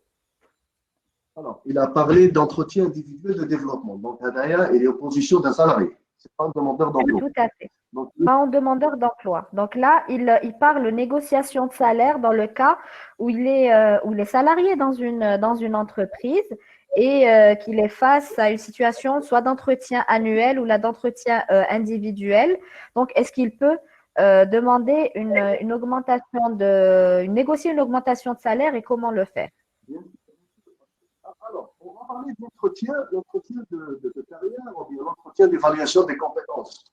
Alors, il a parlé d'entretien individuel de développement. Donc, Hadaya, il est en position d'un salarié. Ce n'est pas un demandeur d'emploi. Tout à fait. Donc, Pas en demandeur d'emploi. Donc là, il parle de négociation de salaire dans le cas où il est salarié dans une entreprise et qu'il est face à une situation soit d'entretien annuel ou là d'entretien individuel. Donc, est-ce qu'il peut demander une augmentation négocier une augmentation de salaire et comment le faire? alors, on va parler l'entretien de carrière, ou bien l'entretien d'évaluation des compétences.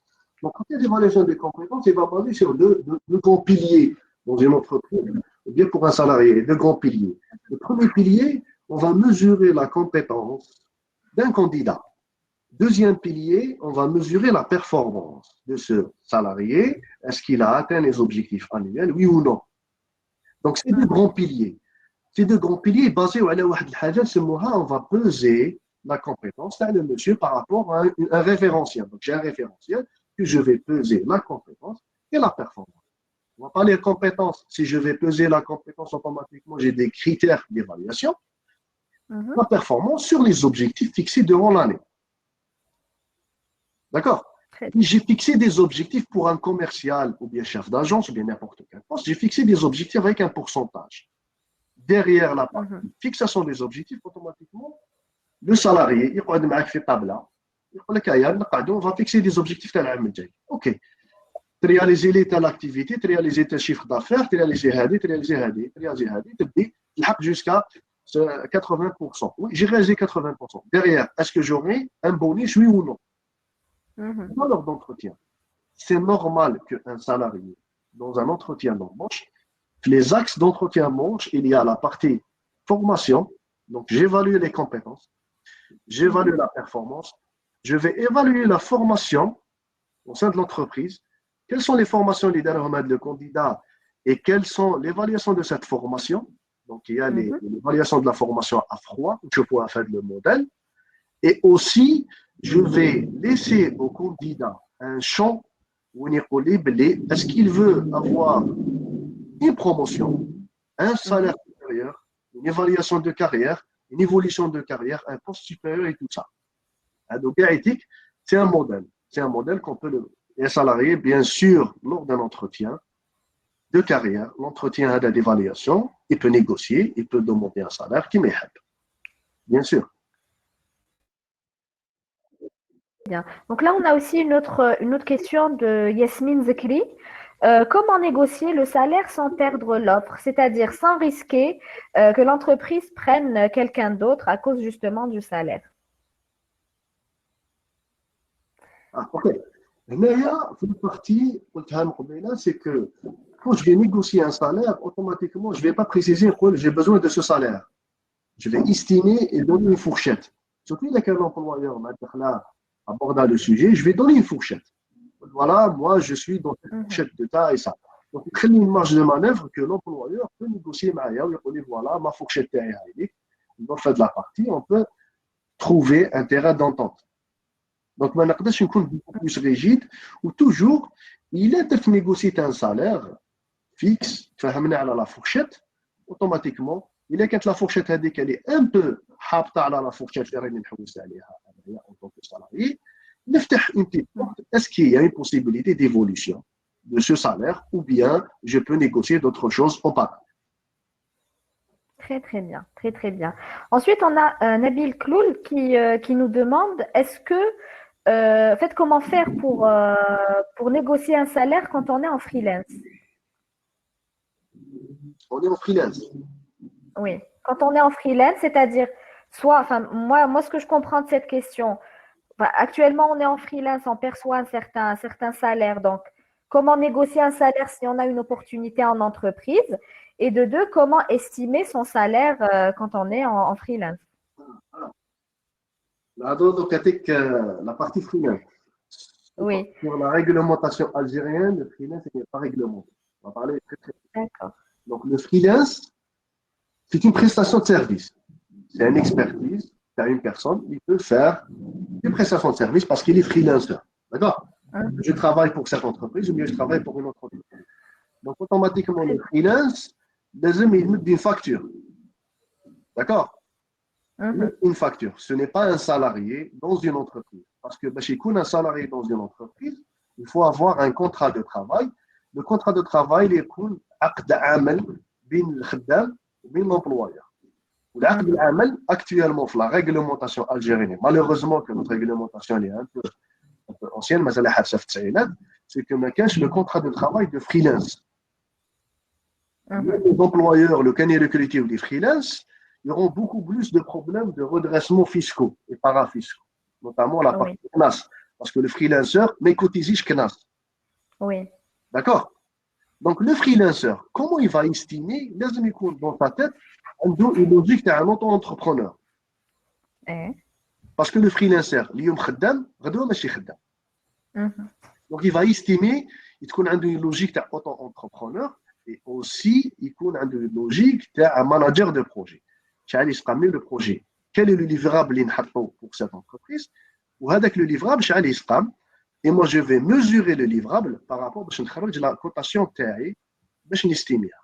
L'entretien d'évaluation des compétences, il va parler sur deux grands piliers dans une entreprise, ou bien pour un salarié, deux grands piliers. Le premier pilier, on va mesurer la compétence d'un candidat. Deuxième pilier, on va mesurer la performance de ce salarié. Est-ce qu'il a atteint les objectifs annuels, oui ou non? Donc, c'est deux grands piliers. Ces deux grands piliers basés sur on va peser la compétence de le monsieur par rapport à un référentiel. Donc, j'ai un référentiel que je vais peser la compétence et la performance. On va parler de compétences. Si je vais peser la compétence automatiquement, j'ai des critères d'évaluation. La performance sur les objectifs fixés durant l'année. D'accord? J'ai fixé des objectifs pour un commercial ou bien chef d'agence ou bien n'importe quel poste. J'ai fixé des objectifs avec un pourcentage. Derrière la fixation des objectifs, automatiquement, le salarié, il fait table. On va fixer des objectifs. OK. Réaliser telle activité, réaliser tel chiffre d'affaires, réaliser jusqu'à 80%. Oui, j'ai réalisé 80%. Derrière, est-ce que j'aurai un bonus, oui ou non? Dans l'ordre d'entretien, c'est normal qu'un salarié, dans un entretien d'embauche, les axes d'entretien d'embauche, il y a la partie formation, donc j'évalue les compétences, j'évalue la performance, je vais évaluer la formation au sein de l'entreprise, quelles sont les formations leader de candidat et quelles sont l'évaluation de cette formation. Donc, il y a l'évaluation de la formation à froid, je pourrais faire le modèle. Et aussi, je vais laisser au candidat un champ où il est est-ce qu'il veut avoir une promotion, un salaire supérieur, une évaluation de carrière, une évolution de carrière, un poste supérieur et tout ça. Donc, éthique, c'est un modèle. C'est un modèle qu'on peut les salariés, bien sûr, lors d'un entretien de carrière, l'entretien d'évaluation, il peut négocier, il peut demander un salaire qui m'aide. Bien sûr. Bien. Donc là, on a aussi une autre question de Yasmine Zekri. Comment négocier le salaire sans perdre l'offre, c'est-à-dire sans risquer que l'entreprise prenne quelqu'un d'autre à cause justement du salaire? OK. Mais il y a une partie, c'est que quand je vais négocier un salaire, automatiquement, je ne vais pas préciser que j'ai besoin de ce salaire. Je vais estimer et donner une fourchette. Surtout avec un employeur abordant le sujet, je vais donner une fourchette. Voilà, moi, je suis dans cette fourchette de tas et ça. Donc, il y a une marge de manœuvre que l'employeur peut négocier. Voilà, ma fourchette est on fait de la partie, on peut trouver un terrain d'entente. Donc, maintenant, je suis beaucoup plus rigide où toujours, il est de négocier un salaire fixe, à la fourchette, automatiquement, il est que la fourchette elle est un peu à la fourchette en tant que salarié, une petite porte. Est-ce qu'il y a une possibilité d'évolution de ce salaire ou bien je peux négocier d'autres choses en parallèle? Très, très bien. Très, très bien. Ensuite, on a Nabil Kloul qui nous demande, est-ce que, en fait, comment faire pour négocier un salaire quand on est en freelance? On est en freelance. Oui. Quand on est en freelance, c'est-à-dire, soit, enfin, moi, ce que je comprends de cette question, enfin, actuellement, on est en freelance, on perçoit un certain salaire. Donc, comment négocier un salaire si on a une opportunité en entreprise? Et de deux, comment estimer son salaire quand on est en freelance? Là, donc, la partie freelance. Oui, Sur la réglementation algérienne, le freelance n'est pas réglementé. On va parler très, très. d'accord. Donc, le freelance, c'est une prestation de service. C'est une expertise. Tu as une personne, il peut faire une prestation de service parce qu'il est freelancer. D'accord? Mhm. Je travaille pour cette entreprise ou bien je travaille pour une autre entreprise. Donc, automatiquement, Très le bien. freelance, les hommes, ils mettent une facture. D'accord? Mhm. Une facture. Ce n'est pas un salarié dans une entreprise. Parce que chez un salarié dans une entreprise, il faut avoir un contrat de travail. Le contrat de travail, il est عقد عمل بين الخدام وبين l'employeur. والعقد Mhm. العمل actuellement في la réglementation algérienne, malheureusement que notre réglementation est un peu ancienne, mais elle est في التسعينات, c'est que ما كانش le contrat de travail de freelance. Mhm. Les employeurs, le cahier de collectif des freelance, ils auront beaucoup plus de problèmes de redressement fiscaux et parafiscaux, notamment la partie Oui, CNAS, parce que le freelancer n'est cotisé CNAS. oui. D'accord? Donc, le freelancer, comment il va estimer, dans sa tête, une logique d'un auto-entrepreneur. Eh. Parce que le freelancer, اليوم خدام غدوه ماشي خدام. Mhm. Donc, il va estimer, il a une logique d'auto-entrepreneur et aussi, il a une logique d'un manager de projet. شحال يسقى le projet. Quel est le livrable اللي نحطه pour cette entreprise? وهذاك le livrable شحال يسقى. Et moi, je vais mesurer le livrable par rapport à la cotation تاعي باش نستيميها.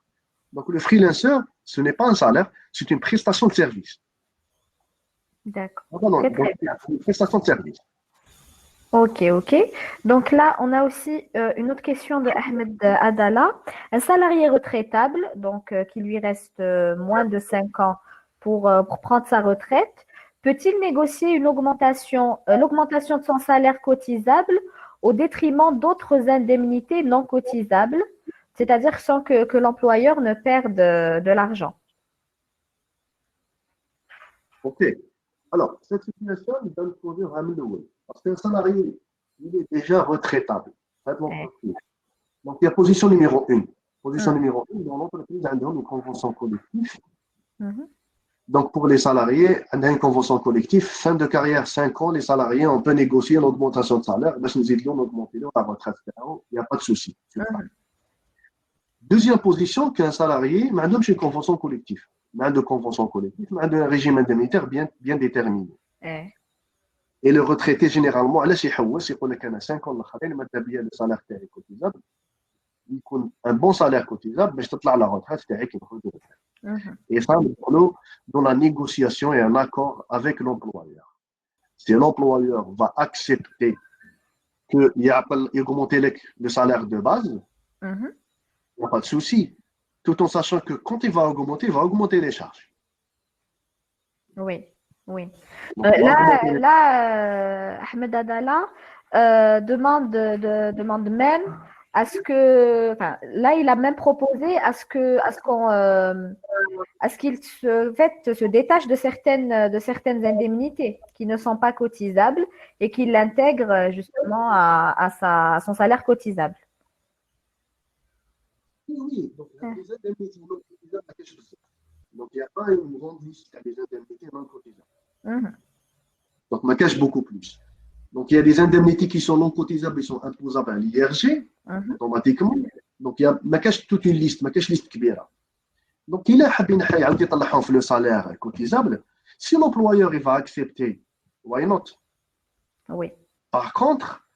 Donc, le freelancer, ce n'est pas un salaire, c'est une prestation de service. D'accord. Ah, non, Très, donc, très bien. une prestation de service. Ok, ok. Donc là, on a aussi une autre question de Ahmed Adala. Un salarié retraitable, donc qui lui reste moins de 5 ans pour prendre sa retraite, peut-il négocier une l'augmentation de son salaire cotisable au détriment d'autres indemnités non cotisables, c'est-à-dire sans que l'employeur ne perde de l'argent? OK. Alors, cette situation, il doit le poser vraiment. Parce qu'un salarié, il est déjà retraitable. Faites Eh, l'entreprise. Donc, il y a position numéro une. Position hum, numéro une, dans l'entreprise, on a une convention collective. mhm, Donc, pour les salariés, on a une convention collective. Fin de carrière, 5 ans, les salariés, on peut négocier l'augmentation de salaire. Ben, nous aidions augmenter la retraite. Il n'y a pas de souci sur ça. mhm. Deuxième position, qu'un salarié, madame, chez convention collective. Mais de convention collective, mais un régime indemnitaire bien déterminé. Eh, Et le retraité, généralement, علاش يحوس يقول لك انا 5 ans الاخرين ماذا بيا لو سالير تاعي كوتيزابل يكون ان بون سالير كوتيزابل باش تطلع لا روتريت تاعي كي نخرج روتريت. mhm. Et ça, nous, dans la négociation et un accord avec l'employeur. Si l'employeur va accepter qu'il augmente le salaire de base, il Mhm. n'y a pas de souci. Tout en sachant que quand il va augmenter les charges. Oui, oui. Donc, il va augmenter les Ahmed Adala demande même enfin, là, il a même proposé à ce qu'il se, en fait, se détache de certaines indemnités qui ne sont pas cotisables et qu'il l'intègre justement à son salaire cotisable. oui, donc Euh, les indemnités non cotisables, à quelque chose. Donc, il n'y a pas une grande liste des indemnités non cotisables. mhm, Donc, ma cache beaucoup plus. Donc, il y a des indemnités qui sont non cotisables et sont imposables à l'IRG, mhm, automatiquement. Donc, il y a ma cache toute une liste, ma cache liste كبيرة. Donc, il a حابين يعاود يطلعهم في le salaire cotisable. Si l'employeur il va accepter, why not? oui. Par contre,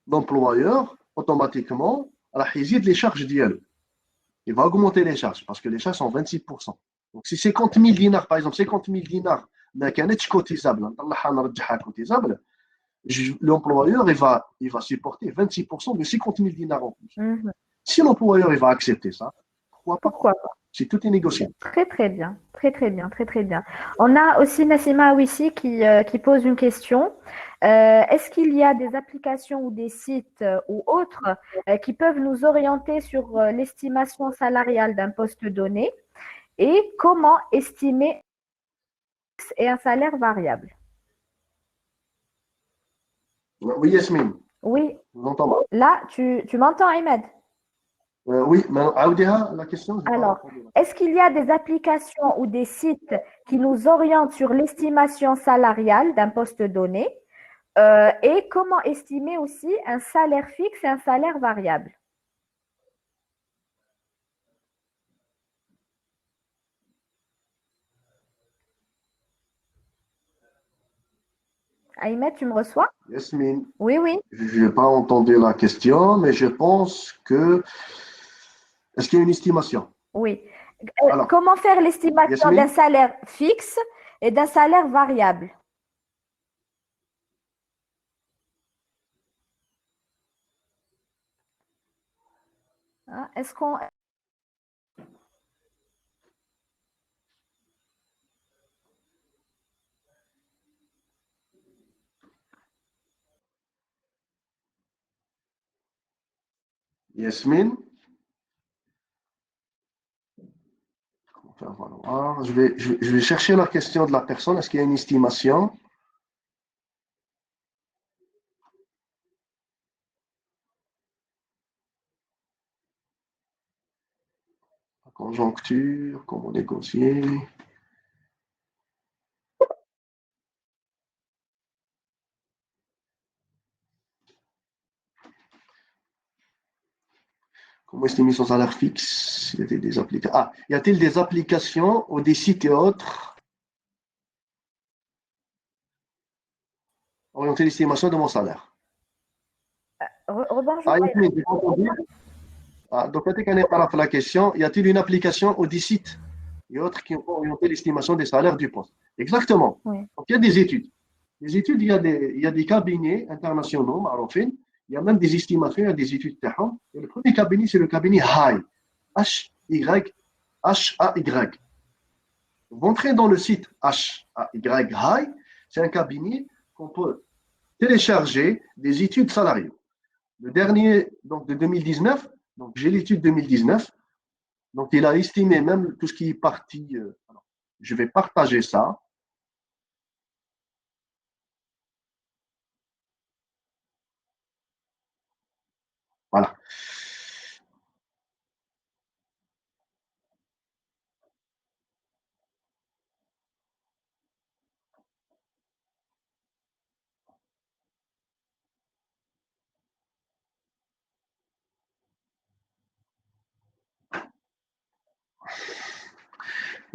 l'employeur, automatiquement, راح يزيد les charges ديالو. Il va augmenter les charges parce que les charges sont 26%. Donc, si 50 000 dinars, par exemple, 50 000 dinars, ما كانتش cotisable, نطلعها نرجعها cotisable, l'employeur il va supporter 26% de 50 000 dinars en plus. Mhm, Si l'employeur il va accepter ça, Pourquoi pas? Pourquoi pas? Si tout est négociable. Très très bien, très très bien, très très bien. On a aussi Nassima Awissi qui pose une question. Est-ce qu'il y a des applications ou des sites ou autres qui peuvent nous orienter sur l'estimation salariale d'un poste donné et comment estimer et un salaire variable? Oui, Yasmine, Oui, je vous entends mal. là, tu m'entends, Ahmed? Oui, mais Aoudia, la question, je n'ai pas Alors, entendu. est-ce qu'il y a des applications ou des sites qui nous orientent sur l'estimation salariale d'un poste donné et comment estimer aussi un salaire fixe et un salaire variable? Ahmed, tu me reçois? Yasmine, Oui, oui, je n'ai pas entendu la question, mais je pense que. Est-ce qu'il y a une estimation? oui. Alors, Comment faire l'estimation d'un Yasmine, salaire fixe et d'un salaire variable? Hein, est-ce qu'on... Yasmine, enfin, voilà. Je vais chercher la question de la personne. Est-ce qu'il y a une estimation? La conjoncture, comment négocier? Comment estimer son salaire fixe? Il y a des applications. Ah, y a-t-il des applications ou des sites et autres orientés l'estimation de mon salaire? Rebonjour. Ah, Yasmine, j'ai pas entendu. Ah, donc, peut-être qu'on n'est pas là pour la question. Y a-t-il une application ou des sites et autres qui ont orienté l'estimation des salaires du poste? Exactement. Oui. Donc, il y a des études. Les études, il y a des cabinets internationaux, maroufin. Il y a même des estimations, il y a des études تاعهم. Et le premier cabinet, c'est le cabinet HAY. H-Y, H-A-Y. Vous entrez dans le site HAY, HAY, c'est un cabinet qu'on peut télécharger des études salariales. Le dernier, donc de 2019, donc j'ai l'étude 2019, donc il a estimé même tout ce qui est parti. Alors, je vais partager ça. Voilà.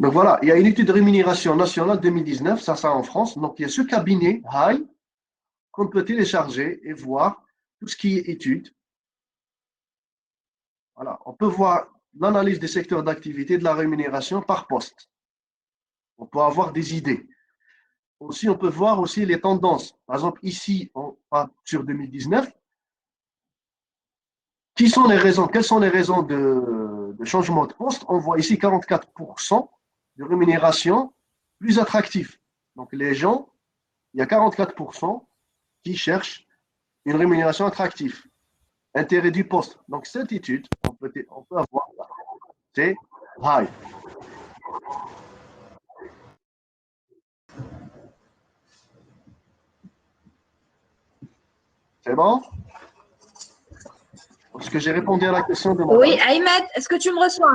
Donc voilà, il y a une étude de rémunération nationale 2019, ça en France. Donc il y a ce cabinet, HAI, qu'on peut télécharger et voir tout ce qui est études. Voilà, on peut voir l'analyse des secteurs d'activité de la rémunération par poste. On peut avoir des idées. Aussi, on peut voir aussi les tendances. Par exemple, ici, sur 2019, qui sont les raisons, quelles sont les raisons de changement de poste? On voit ici 44% de rémunération plus attractive. Donc les gens, il y a 44% qui cherchent une rémunération attractive. Intérêt du poste. Donc cette étude, on peut avoir, c'est high. C'est bon? Est-ce que j'ai répondu à la question de Oui, madame? Ahmed, est-ce que tu me reçois?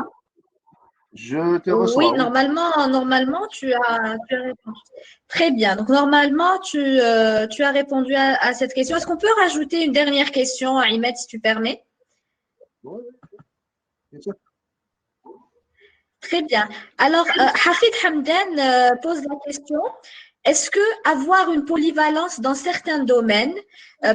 Je te Oui, reçois, oui. normalement, tu as répondu. Très bien. Donc, normalement, tu as répondu à cette question. Est-ce qu'on peut rajouter une dernière question, Ahmed, si tu permets? Oui, bien sûr. Très bien. Alors, Hafid Hamdan pose la question, est-ce que avoir une polyvalence dans certains domaines,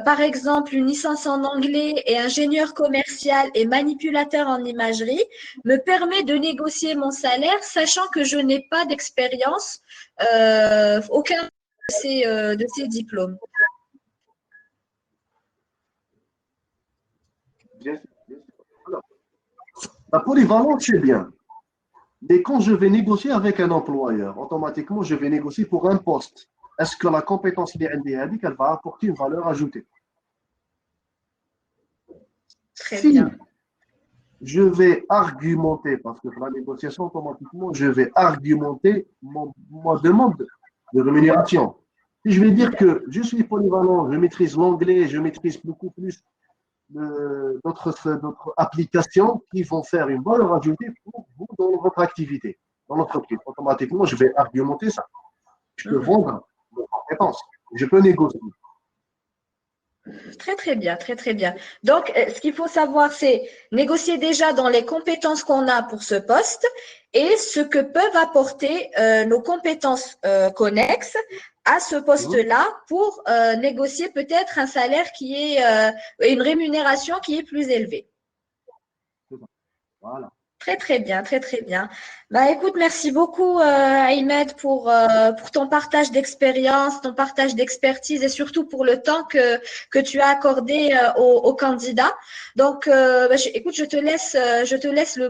par exemple une licence en anglais et ingénieur commercial et manipulateur en imagerie, me permet de négocier mon salaire, sachant que je n'ai pas d'expérience, aucun de ces diplômes? Bien sûr, bien sûr. Alors, La polyvalence, c'est bien. Mais quand je vais négocier avec un employeur, automatiquement, je vais négocier pour un poste. Est-ce que la compétence BNDHD, elle va apporter une valeur ajoutée? Très Si bien. je vais argumenter, parce que pour la négociation, automatiquement, je vais argumenter ma demande de rémunération. Si je vais dire que je suis polyvalent, je maîtrise l'anglais, je maîtrise beaucoup plus d'autres applications qui vont faire une valeur ajoutée pour vous dans votre activité, dans l'entreprise. Automatiquement, je vais argumenter ça. Je peux vendre mes compétences. Je peux négocier. Très, très bien, très, très bien. Donc, ce qu'il faut savoir, c'est négocier déjà dans les compétences qu'on a pour ce poste et ce que peuvent apporter nos compétences connexes à ce poste-là pour négocier peut-être un salaire qui est, une rémunération qui est plus élevée. Voilà. Très, très bien, très, très bien. Bah, écoute, merci beaucoup, Ahmed, pour ton partage d'expérience, ton partage d'expertise et surtout pour le temps que tu as accordé aux candidats. Donc, bah, écoute, je te laisse le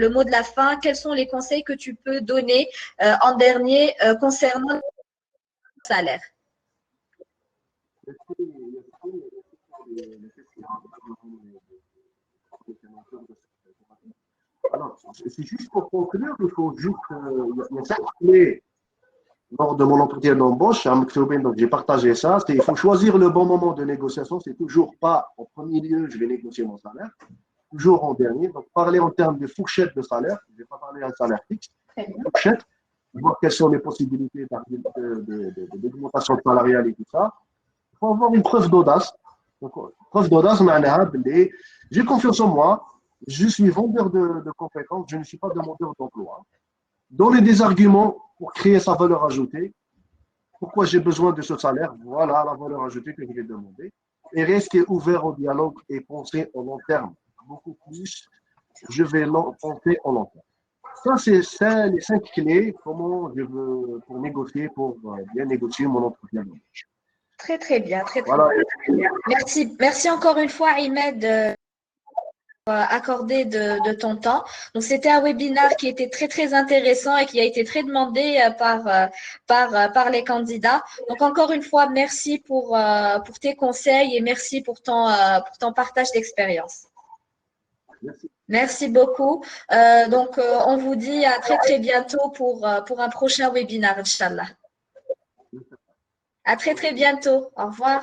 mot de la fin. Quels sont les conseils que tu peux donner en dernier concernant le salaire? Alors, c'est juste pour conclure, il faut juste, il y a 5 clés lors de mon entretien d'embauche à Mktoubin, donc j'ai partagé ça. Il faut choisir le bon moment de négociation. C'est toujours pas en premier lieu, je vais négocier mon salaire, toujours en dernier. Donc, parler en termes de fourchette de salaire. Je ne vais pas parler d'un salaire fixe, fourchette, voir quelles sont les possibilités d'augmentation salariale et tout ça. Il faut avoir une preuve d'audace. Donc, preuve d'audace, j'ai confiance en moi, je suis vendeur de compétences, je ne suis pas demandeur d'emploi. Donner des arguments pour créer sa valeur ajoutée. Pourquoi j'ai besoin de ce salaire? Voilà la valeur ajoutée que je vais demander. Et rester ouvert au dialogue et penser au long terme. Beaucoup plus, je vais penser au long terme. Ça, c'est ça, les 5 clés, comment je veux, pour négocier, pour bien négocier mon entretien. Très, très bien, très, très Voilà. bien. Merci, merci encore une fois, Ahmed, accordé de ton temps. Donc, c'était un webinaire qui était très, très intéressant et qui a été très demandé par les candidats. Donc, encore une fois, merci pour tes conseils et merci pour ton partage d'expérience. Merci. Merci beaucoup. Donc, on vous dit à très, très bientôt pour un prochain webinaire, Inch'Allah. À très, très bientôt. Au revoir.